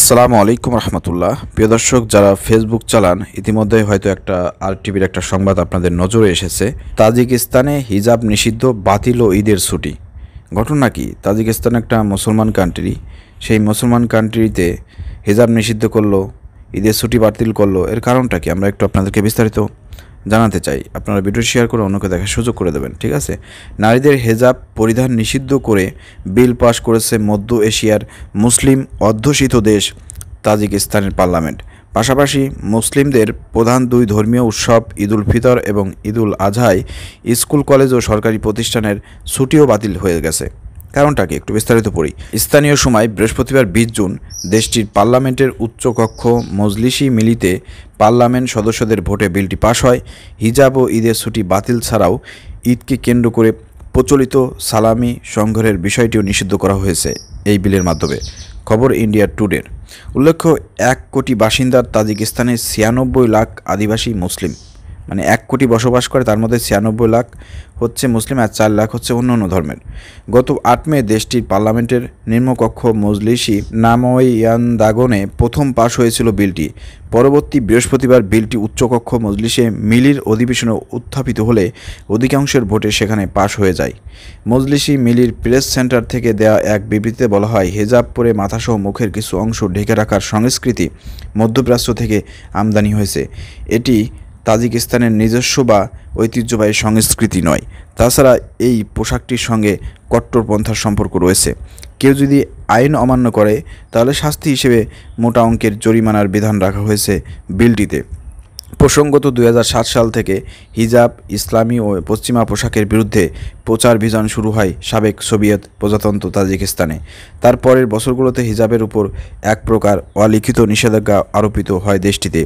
আসসালামু আলাইকুম রহমতুল্লাহ। প্রিয় দর্শক, যারা ফেসবুক চালান ইতিমধ্যে হয়তো একটা আরটিভির একটা সংবাদ আপনাদের নজরে এসেছে। তাজিকিস্তানে হিজাব নিষিদ্ধ, বাতিল ও ঈদের ছুটি। ঘটনা কি? তাজিকিস্তান একটা মুসলমান কান্ট্রি, সেই মুসলমান কান্ট্রিতে হিজাব নিষিদ্ধ করলো, ঈদের ছুটি বাতিল করলো। এর কারণটা কি আমরা একটু আপনাদেরকে বিস্তারিত জানাতে চাই। আপনারা ভিডিও শেয়ার করে অন্যকে দেখার সুযোগ করে দেবেন, ঠিক আছে? নারীদের হেজাব পরিধান নিষিদ্ধ করে বিল পাশ করেছে মধ্য এশিয়ার মুসলিম অধ্যুষিত দেশ তাজিকিস্তানের পার্লামেন্ট। পাশাপাশি মুসলিমদের প্রধান দুই ধর্মীয় উৎসব ঈদুল ফিতর এবং ঈদুল আজহায় স্কুল, কলেজ ও সরকারি প্রতিষ্ঠানের ছুটিও বাতিল হয়ে গেছে। কারণটা কি একটু বিস্তারিত পড়ি। স্থানীয় সময় বৃহস্পতিবার 20 জুন দেশটির পার্লামেন্টের উচ্চকক্ষ মজলিসি মিলিতে পার্লামেন্ট সদস্যদের ভোটে বিলটি পাশ হয়। হিজাব ও ঈদের ছুটি বাতিল ছাড়াও ঈদকে কেন্দ্র করে প্রচলিত সালামি সংগ্রহের বিষয়টিও নিষিদ্ধ করা হয়েছে এই বিলের মাধ্যমে। খবর ইন্ডিয়া টুডের। উল্লেখ্য, 1 কোটি বাসিন্দার তাজিকিস্তানের 96 লাখ আদিবাসী মুসলিম, মানে 1 কোটি বসবাস করে, তার মধ্যে 96 লাখ হচ্ছে মুসলিম আর 4 লাখ হচ্ছে অন্য অন্য ধর্মের। গত 8 মে দেশটির পার্লামেন্টের নিম্নকক্ষ মজলিসি নাময়ান্দাগনে প্রথম পাশ হয়েছিল বিলটি। পরবর্তী বৃহস্পতিবার বিলটি উচ্চকক্ষ মজলিসে মিলির অধিবেশনে উত্থাপিত হলে অধিকাংশের ভোটে সেখানে পাশ হয়ে যায়। মজলিসি মিলির প্রেস সেন্টার থেকে দেয়া এক বিবৃতিতে বলা হয়, হেজাব পরে মাথাসহ মুখের কিছু অংশ ঢেকে রাখার সংস্কৃতি মধ্যপ্রাচ্য থেকে আমদানি হয়েছে। এটি তাজিকিস্তানের নিজস্ব বা ঐতিহ্যবাহী সংস্কৃতি নয়। তাছাড়া এই পোশাকটির সঙ্গে কট্টরপন্থার সম্পর্ক রয়েছে। কেউ যদি আইন অমান্য করে তাহলে শাস্তি হিসেবে মোটা অঙ্কের জরিমানার বিধান রাখা হয়েছে বিলটিতে। প্রসঙ্গত 2007 সাল থেকে হিজাব, ইসলামী ও পশ্চিমা পোশাকের বিরুদ্ধে প্রচারাভিযান শুরু হয় সাবেক সোভিয়েত প্রজাতন্ত্র তাজিকিস্তানে। তার পরের বছরগুলোতে হিজাবের উপর এক প্রকার অলিখিত নিষেধাজ্ঞা আরোপিত হয় দেশটিতে।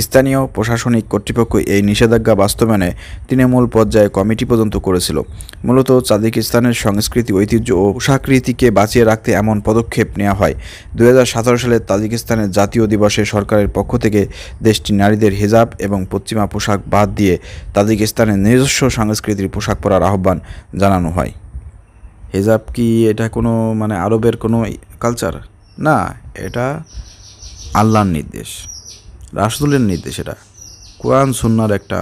স্থানীয় প্রশাসনিক কর্তৃপক্ষ এই নিষেধাজ্ঞা বাস্তবায়নে তৃণমূল পর্যায়ে কমিটি পর্যন্ত করেছিল। মূলত তাজিকিস্তানের সংস্কৃতি, ঐতিহ্য ও পোশাকরীতিকে বাঁচিয়ে রাখতে এমন পদক্ষেপ নেওয়া হয়। 2017 সালে তাজিকিস্তানের জাতীয় দিবসে সরকারের পক্ষ থেকে দেশটির নারীদের হিজাব এবং পশ্চিমা পোশাক বাদ দিয়ে তাজিকিস্তানের নিজস্ব সংস্কৃতির পোশাক পরার আহ্বান জানানো হয়। হিজাব কি এটা কোনো আরবের কোনো কালচার না, এটা আল্লাহর নির্দেশ, রাসূলের নির্দেশ। এটা কোরআন সুন্নাহর একটা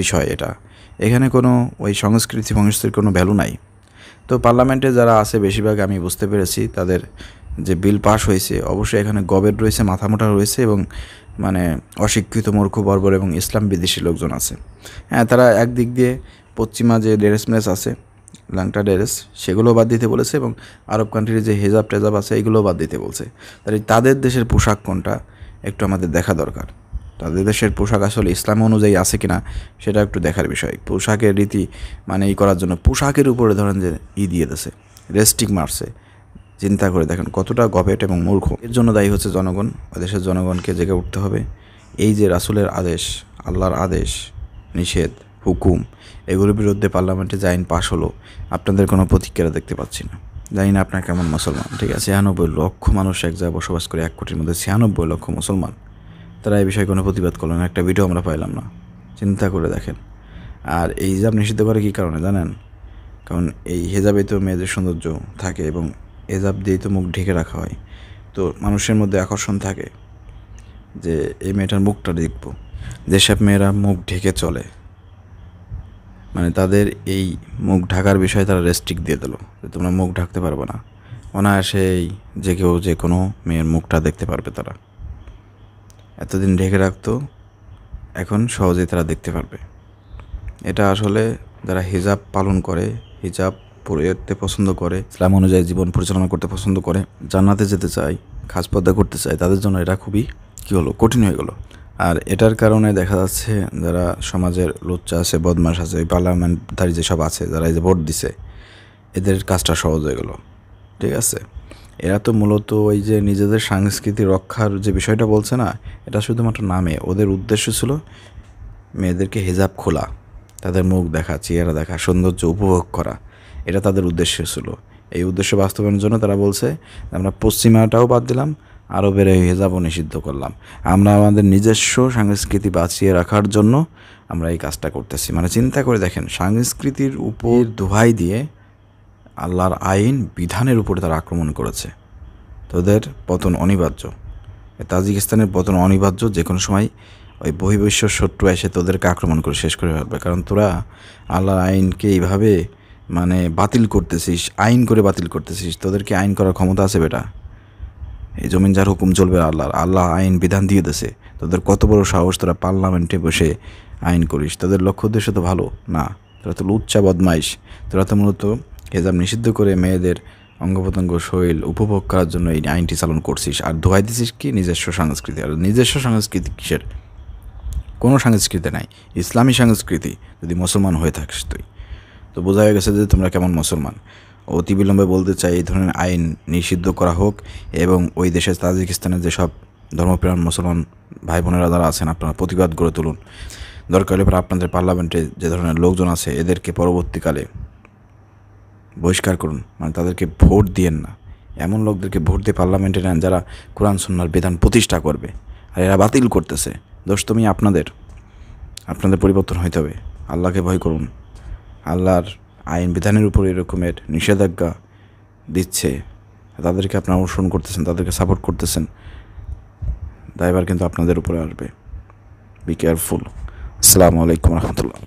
বিষয়। এখানে কোনো ওই সংস্কৃতির কোনো ভ্যালু নাই। তো পার্লামেন্টে যারা আছে বেশিরভাগ আমি বুঝতে পেরেছি তাদের যে বিল পাশ হয়েছে, অবশ্যই এখানে গবেট রয়েছে, মাথামোটা রয়েছে এবং অশিক্ষিত, মূর্খ, বর্বর এবং ইসলাম বিদ্বেষী লোকজন আছে। হ্যাঁ, তারা একদিক দিয়ে পশ্চিমা যে ড্রেস আছে, ল্যাংটা ড্রেস, সেগুলো বাদ দিতে বলেছে এবং আরব কান্ট্রির যে হেজাব টেজাব আছে এগুলোও বাদ দিতে বলছে। তাদের দেশের পোশাক কোনটা একটু আমাদের দেখা দরকার। তাদের দেশের পোশাক আসলে ইসলাম অনুযায়ী আছে কিনা সেটা একটু দেখার বিষয়। পোশাকের রীতি করার জন্য পোশাকের উপরে ধরেন যে দিয়ে দিয়েছে, রেস্ট্রিক্ট মারছে। চিন্তা করে দেখেন কতটা গবেট এবং মূর্খ। এর জন্য দায়ী হচ্ছে জনগণ। দেশের জনগণকে জেগে উঠতে হবে। এই যে রাসূলের আদেশ, আল্লাহর আদেশ, নিষেধ, হুকুম, এগুলোর বিরুদ্ধে পার্লামেন্টে যে আইন পাশ হলো, আপনাদের কোনো প্রতিক্রিয়া দেখতে পাচ্ছি না। জানি না আপনার কেমন মুসলমান, ঠিক আছে? 96 লক্ষ মানুষ এক জায়গায় বসবাস করে, 1 কোটির মধ্যে 96 লক্ষ মুসলমান। তারা এই বিষয়ে কোনো প্রতিবাদ করলো না, একটা ভিডিও আমরা পাইলাম না। চিন্তা করে দেখেন। আর এই হিজাব নিষিদ্ধ করে কী কারণে জানেন? কারণ এই হিজাবে তো মেয়েদের সৌন্দর্য থাকে এবং হিজাব দিয়েই তো মুখ ঢেকে রাখা হয়। তো মানুষের মধ্যে আকর্ষণ থাকে যে এই মেয়েটার মুখটা দেখব। যেসব মেয়েরা মুখ ঢেকে চলে, তাদের এই মুখ ঢাকার বিষয়ে তারা রেস্ট্রিক্ট দিয়ে দিল যে তোমরা মুখ ঢাকতে পারবে না। অনায়াসেই যে কেউ যে কোনো মেয়ের মুখটা দেখতে পারবে। তারা এতদিন ঢেকে রাখতো, এখন সহজেই তারা দেখতে পারবে। এটা আসলে যারা হিজাব পালন করে, হিজাব পরতে পছন্দ করে, ইসলাম অনুযায়ী জীবন পরিচালনা করতে পছন্দ করে, জান্নাতে যেতে চায়, খাস পর্দা করতে চায়, তাদের জন্য এটা খুবই কঠিন হয়ে গেল। আর এটার কারণে দেখা যাচ্ছে যারা সমাজের লুচ্চা আছে, বদমাশ আছে, ওই পার্লামেন্টধারী যেসব আছে, যারা এই যে ভোট দিছে, এদের কাজটা সহজ হয়ে গেল, ঠিক আছে? এরা তো মূলত ওই যে নিজেদের সংস্কৃতি রক্ষার যে বিষয়টা বলছে না, এটা শুধুমাত্র নামে। ওদের উদ্দেশ্য ছিল মেয়েদেরকে হিজাব খোলা, তাদের মুখ দেখা, চেহারা দেখা, সৌন্দর্য উপভোগ করা। এটা তাদের উদ্দেশ্য ছিল। এই উদ্দেশ্য বাস্তবায়নের জন্য তারা বলছে আমরা পশ্চিমাটাও বাদ দিলাম, আরবের এই হিজাবও নিষিদ্ধ করলাম। আমরা আমাদের নিজস্ব সংস্কৃতি বাঁচিয়ে রাখার জন্য আমরা এই কাজটা করতেছি। চিন্তা করে দেখেন, সংস্কৃতির উপর দোহাই দিয়ে আল্লাহর আইন বিধানের উপরে তারা আক্রমণ করেছে। তোদের পতন অনিবার্য। তাজিকিস্তানের পতন অনিবার্য। যে কোনো সময় ওই বহির্বিশ্ব শত্রু এসে তোদেরকে আক্রমণ করে শেষ করে ফেলবে। কারণ তোরা আল্লাহর আইনকে এইভাবে মানে বাতিল করতেছিস, আইন করে বাতিল করতেছিস। তোদেরকে আইন করার ক্ষমতা আছে বেটা? এই জমিন যার হুকুম চলবে আল্লাহর। আল্লাহ আইন বিধান দিয়ে দিয়েছে। তোদের কত বড় সাহস, তোরা পার্লামেন্টে বসে আইন করিস? তোদের লক্ষ্য উদ্দেশ্য তো ভালো না, তোরা তো লুচ্চা বদমাইশ। তোরা তো মূলত হেজাব নিষিদ্ধ করে মেয়েদের অঙ্গ প্রত্যঙ্গ শরীর উপভোগ করার জন্য এই আইনটি চালন করছিস। আর ধোয়াই দিছিস কি নিজস্ব সংস্কৃতি। আর নিজস্ব সংস্কৃতি কিসের? কোনো সংস্কৃতি নাই, ইসলামী সংস্কৃতি। যদি মুসলমান হয়ে থাকিস তুই, তো বোঝা হয়ে গেছে যে তোমরা কেমন মুসলমান। অতি বিলম্বে বলতে চাই, এই ধরনের আইন নিষিদ্ধ করা হোক এবং ওই দেশে তাজিকিস্তানের যেসব ধর্মপ্রাণ মুসলমান ভাই বোনেরা যারা আছেন, আপনারা প্রতিবাদ গড়ে তুলুন। দরকার হলে আপনাদের পার্লামেন্টে যে ধরনের লোকজন আছে এদেরকে পরবর্তীকালে বহিষ্কার করুন, মানে তাদেরকে ভোট দিয়েন না। এমন লোকদেরকে ভোট দিয়ে পার্লামেন্টে নেন যারা কোরআন সুন্নাহর বিধান প্রতিষ্ঠা করবে, আর এরা বাতিল করতেছে। দোষ তুমি আপনাদের পরিবর্তন হইতে হবে। আল্লাহকে ভয় করুন। আল্লাহর আইন বিধানের উপর এরকমের নিষেধাজ্ঞা দিচ্ছে, তাদেরকে আপনারা অনুসরণ করতেছেন, তাদেরকে সাপোর্ট করতেছেন, দায়ভার কিন্তু আপনাদের উপরে আসবে। Be careful. আসসালামু আলাইকুম রহমতুল্লাহ।